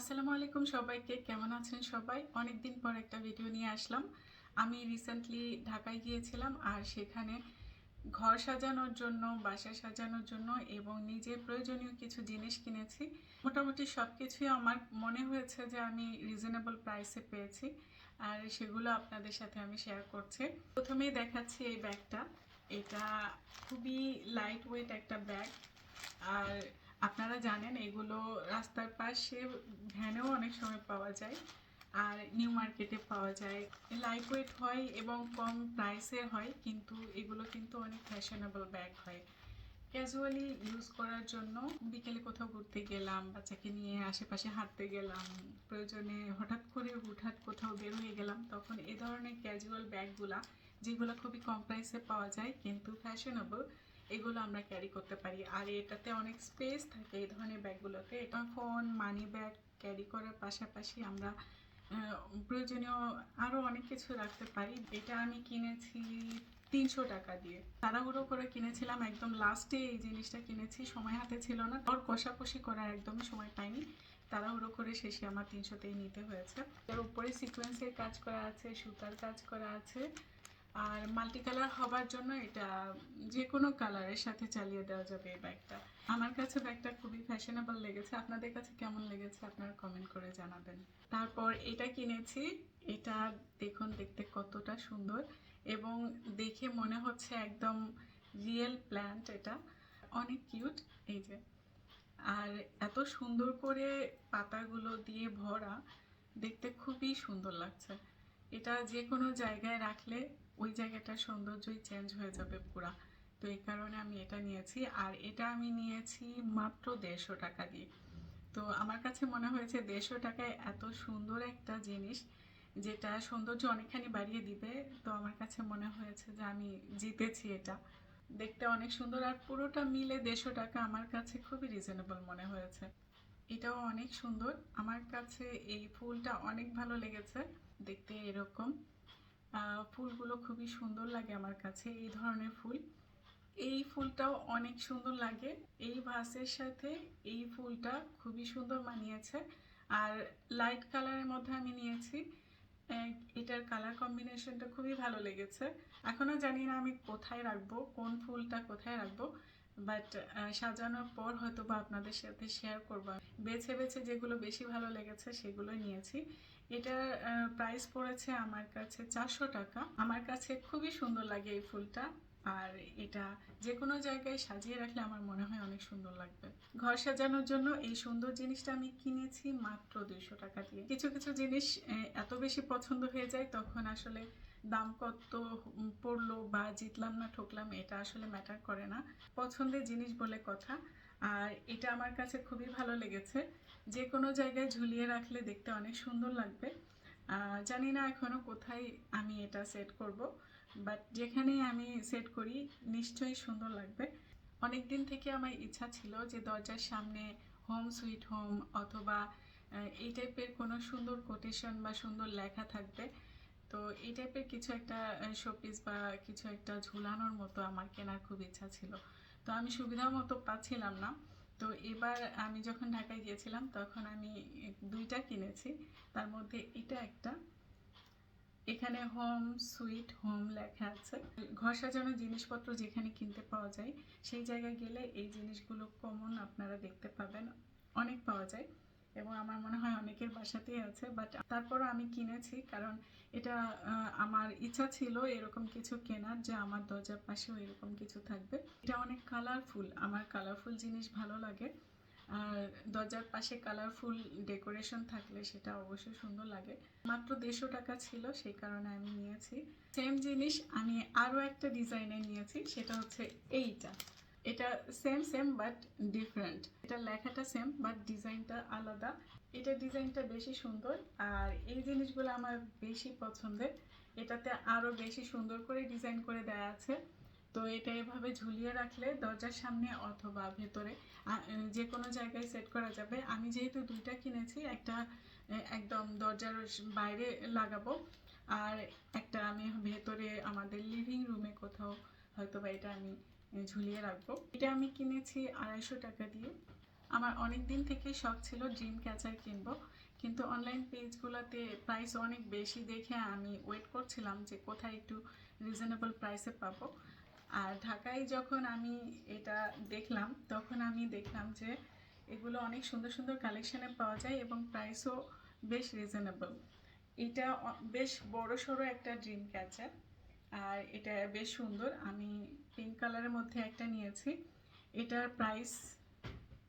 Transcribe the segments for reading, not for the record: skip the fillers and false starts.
আসসালামু আলাইকুম সবাইকে, কেমন আছেন সবাই? অনেকদিন পর একটা ভিডিও নিয়ে আসলাম। আমি রিসেন্টলি ঢাকায় গিয়েছিলাম আর সেখানে ঘর সাজানোর জন্য, বাসা সাজানোর জন্য এবং নিজের প্রয়োজনীয় কিছু জিনিস কিনেছি। মোটামুটি সবকিছুই আমার মনে হয়েছে যে আমি রিজনেবল প্রাইসে পেয়েছি আর সেগুলো আপনাদের সাথে আমি শেয়ার করছি। প্রথমেই দেখাচ্ছি এই ব্যাগটা। এটা খুবই লাইট ওয়েট একটা ব্যাগ। আর আপনারা জানেন এগুলো রাস্তার পাশে ভ্যানেও অনেক সময় পাওয়া যায় আর নিউ মার্কেটে পাওয়া যায়। লাইট ওয়েট হয় এবং কম প্রাইসের হয়, কিন্তু এগুলো কিন্তু অনেক ফ্যাশনেবল ব্যাগ হয়। ক্যাজুয়ালি ইউজ করার জন্য বিকেলে কোথাও ঘুরতে গেলাম, বাচ্চাকে নিয়ে আশেপাশে হাঁটতে গেলাম, প্রয়োজনে হঠাৎ করে হুটহাট কোথাও বের হয়ে গেলাম, তখন এই ধরনের ক্যাজুয়াল ব্যাগগুলা যেগুলো খুবই কম প্রাইসে পাওয়া যায় কিন্তু ফ্যাশনেবল, এগুলো আমরা ক্যারি করতে পারি। আর এটাতে অনেক স্পেস থাকে এই ধরনের ব্যাগগুলোতে। এটা ফোন, মানি ব্যাগ ক্যারি করার পাশাপাশি আমরা প্রয়োজনীয় আরও অনেক কিছু রাখতে পারি। এটা আমি কিনেছি 300 টাকা দিয়ে। তাড়াহুড়ো করে কিনেছিলাম, একদম লাস্টে এই জিনিসটা কিনেছি, সময় হাতে ছিল না, ওর কষাকষি করার একদমই সময় পাইনি। তাড়াহুড়ো করে শেষে আমার 300তেই নিতে হয়েছে। এর উপরে সিকোয়েন্সের কাজ করা আছে, সুতার কাজ করা আছে আর মাল্টি কালার হবার জন্য এটা যে কোনো কালারের সাথে চালিয়ে দেওয়া যাবে এই ব্যাগটা। আমার কাছে ব্যাগটা খুবই ফ্যাশনেবল লেগেছে। আপনাদের কাছে কেমন লেগেছে আপনারা কমেন্ট করে জানাবেন। তারপর এটা কিনেছি। এটা দেখুন দেখতে কতটা সুন্দর এবং দেখে মনে হচ্ছে একদম রিয়েল প্ল্যান্ট। এটা অনেক কিউট, এই যে। আর এত সুন্দর করে পাতাগুলো দিয়ে ভরা, দেখতে খুবই সুন্দর লাগছে। এটা যে কোনো জায়গায় রাখলে ওই জায়গাটার সৌন্দর্যই চেঞ্জ হয়ে যাবে পুরা। তো এই কারণে আমি এটা নিয়েছি আর এটা আমি নিয়েছি মাত্র 150 টাকা দিয়ে। তো আমার কাছে মনে হয়েছে 150 টাকায় এত সুন্দর একটা জিনিস যেটা সৌন্দর্য অনেকখানি বাড়িয়ে দিবে, তো আমার কাছে মনে হয়েছে যে আমি জিতেছি এটা। দেখতে অনেক সুন্দর আর পুরোটা মিলে 150 টাকা আমার কাছে খুবই রিজনেবল মনে হয়েছে। এটাও অনেক সুন্দর। আমার কাছে এই ফুলটা অনেক ভালো লেগেছে। দেখতে এরকম ফুলগুলো খুবই সুন্দর লাগে আমার কাছে, এই ধরনের ফুল। এই ফুলটাও অনেক সুন্দর লাগে। এই ভাসের সাথে এই ফুলটা খুবই সুন্দর মানিয়েছে। আর লাইট কালারের মধ্যে আমি নিয়েছি। এটার কালার কম্বিনেশনটা খুবই ভালো লেগেছে। এখনও জানি না আমি কোথায় রাখবো, কোন ফুলটা কোথায় রাখবো, বাট সাজানোর পর হয়তো বা আপনাদের সাথে শেয়ার করবো। বেছে বেছে যেগুলো বেশি ভালো লেগেছে সেগুলোই নিয়েছি। এটার প্রাইস পড়েছে আমার কাছে 400 টাকা। আমার কাছে খুবই সুন্দর লাগে এই ফুলটা। আর এটা যে কোনো জায়গায় সাজিয়ে রাখলে আমার মনে হয় অনেক সুন্দর লাগবে। ঘর সাজানোর জন্য এই সুন্দর জিনিসটা আমি কিনেছি মাত্র 200 টাকা দিয়ে। কিছু কিছু জিনিস এত বেশি পছন্দ হয়ে যায়, তখন আসলে দাম কত পড়লো বা জিতলাম না ঠকলাম এটা আসলে ম্যাটার করে না, পছন্দের জিনিস বলে কথা। আর এটা আমার কাছে খুবই ভালো লেগেছে। যে কোনো জায়গায় ঝুলিয়ে রাখলে দেখতে অনেক সুন্দর লাগবে। জানি না এখনও কোথায় আমি এটা সেট করব, বাট যেখানেই আমি সেট করি নিশ্চয়ই সুন্দর লাগবে। অনেক দিন থেকে আমার ইচ্ছা ছিল যে দরজার সামনে হোম সুইট হোম অথবা এই টাইপের কোনো সুন্দর কোটেশন বা সুন্দর লেখা থাকবে। তো এই টাইপের কিছু একটা শোপিস বা কিছু একটা ঝুলানোর মতো আমার কেনার খুব ইচ্ছা ছিল। তো আমি সুবিধা মতো পাচ্ছিলাম না। তো এবার আমি যখন ঢাকায় গিয়েছিলাম তখন আমি দুইটা কিনেছি। তার মধ্যে এটা একটা, এখানে হোম সুইট হোম লেখা আছে। ঘর সাজানোর জিনিসপত্র যেখানে কিনতে পাওয়া যায় সেই জায়গায় গেলে এই জিনিসগুলো কমন আপনারা দেখতে পাবেন, অনেক পাওয়া যায় এবং আমার মনে হয় অনেকের বাসাতেই আছে। বাট তারপরও আমি কিনেছি কারণ এটা আমার ইচ্ছা ছিল এরকম কিছু কেনার, যে আমার দরজার পাশেও এরকম কিছু থাকবে। এটা অনেক কালারফুল, আমার কালারফুল জিনিস ভালো লাগে। আর দরজার পাশে কালারফুল ডেকোরেশন থাকলে সেটা অবশ্যই সুন্দর লাগে। মাত্র 150 টাকা ছিল, সেই কারণে আমি নিয়েছি। সেম জিনিস আমি আরও একটা ডিজাইনের নিয়েছি, সেটা হচ্ছে এইটা। এটা সেম সেম বাট ডিফারেন্ট। এটা লেখাটা সেম বাট ডিজাইনটা আলাদা। এটা ডিজাইনটা বেশি সুন্দর আর এই জিনিসগুলো আমার বেশি পছন্দের। এটাতে আরও বেশি সুন্দর করে ডিজাইন করে দেওয়া আছে। তো এটা এভাবে ঝুলিয়ে রাখলে দরজার সামনে অথবা ভেতরে যে কোনো জায়গায় সেট করা যাবে। আমি যেহেতু দুইটা কিনেছি, একটা একদম দরজার বাইরে লাগাবো আর একটা আমি ভেতরে আমাদের লিভিং রুমে কোথাও হয়তো বা এটা আমি ঝুলিয়ে রাখবো। এটা আমি কিনেছি 250 টাকা দিয়ে। আমার অনেক দিন থেকেই শখ ছিল ড্রিম ক্যাচার কিনবো, কিন্তু অনলাইন পেজগুলোতে প্রাইস অনেক বেশি দেখে আমি ওয়েট করছিলাম যে কোথায় একটু রিজনেবল প্রাইসে পাবো। আর ঢাকায় যখন আমি এটা দেখলাম তখন আমি দেখলাম যে এগুলো অনেক সুন্দর সুন্দর কালেকশানে পাওয়া যায় এবং প্রাইসও বেশ রিজনেবল। এটা বেশ বড় সড়ো একটা ড্রিম ক্যাচার, আর এটা বেশ সুন্দর। আমি পিঙ্ক কালারের মধ্যে একটা নিয়েছি, এটার প্রাইস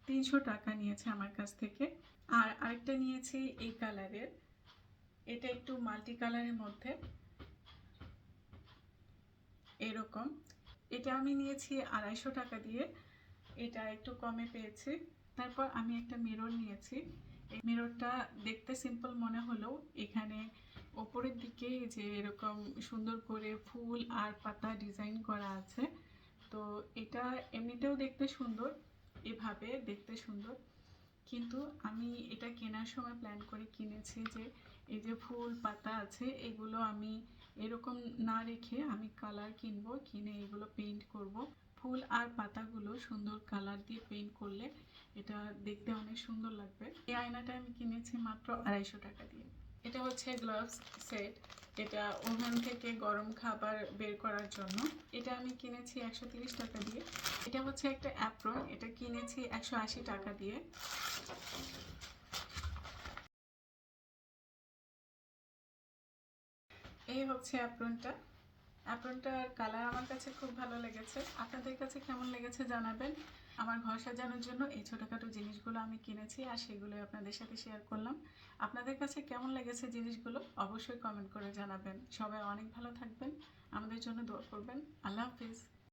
300 টাকা নিয়েছে আমার কাছ থেকে। আর আরেকটা নিয়েছি এই কালারের, এটা একটু মাল্টি কালারের মধ্যে এরকম। এটা আমি নিয়েছি 250 টাকা দিয়ে, এটা একটু কমে পেয়েছি। তারপর আমি একটা মিরর নিয়েছি। এই মিররটা দেখতে সিম্পল মনে হলেও এখানে ওপরের দিকে যে এরকম সুন্দর করে ফুল আর পাতা ডিজাইন করা আছে। তো এটা এমনিতেও দেখতে সুন্দর, এভাবে দেখতে সুন্দর, কিন্তু আমি এটা কেনার সময় প্ল্যান করে কিনেছি যে এই যে ফুল পাতা আছে এগুলো আমি এরকম না রেখে আমি কালার কিনবো, কিনে এগুলো পেইন্ট করব। ফুল আর পাতাগুলো সুন্দর কালার দিয়ে পেইন্ট করলে এটা দেখতে অনেক সুন্দর লাগবে। এই আয়নাটা আমি কিনেছি মাত্র 250 টাকা দিয়ে। এটা হচ্ছে গ্লাভস সেট, এটা ওভেন থেকে গরম খাবার বের করার জন্য। এটা আমি কিনেছি 130 টাকা দিয়ে। এটা হচ্ছে একটা অ্যাপ্রন, এটা কিনেছি 180 টাকা দিয়ে। এই হচ্ছে অ্যাপ্রনটার কালার আমার কাছে খুব ভালো লেগেছে। আপনাদের কাছে কেমন লেগেছে জানাবেন। আমার ঘর সাজানোর জন্য এই ছোটোখাটো জিনিসগুলো আমি কিনেছি আর সেগুলো আপনাদের সাথে শেয়ার করলাম। আপনাদের কাছে কেমন লেগেছে জিনিসগুলো অবশ্যই কমেন্ট করে জানাবেন। সবাই অনেক ভালো থাকবেন, আমাদের জন্য দোয়া করবেন। আল্লাহ হাফিজ।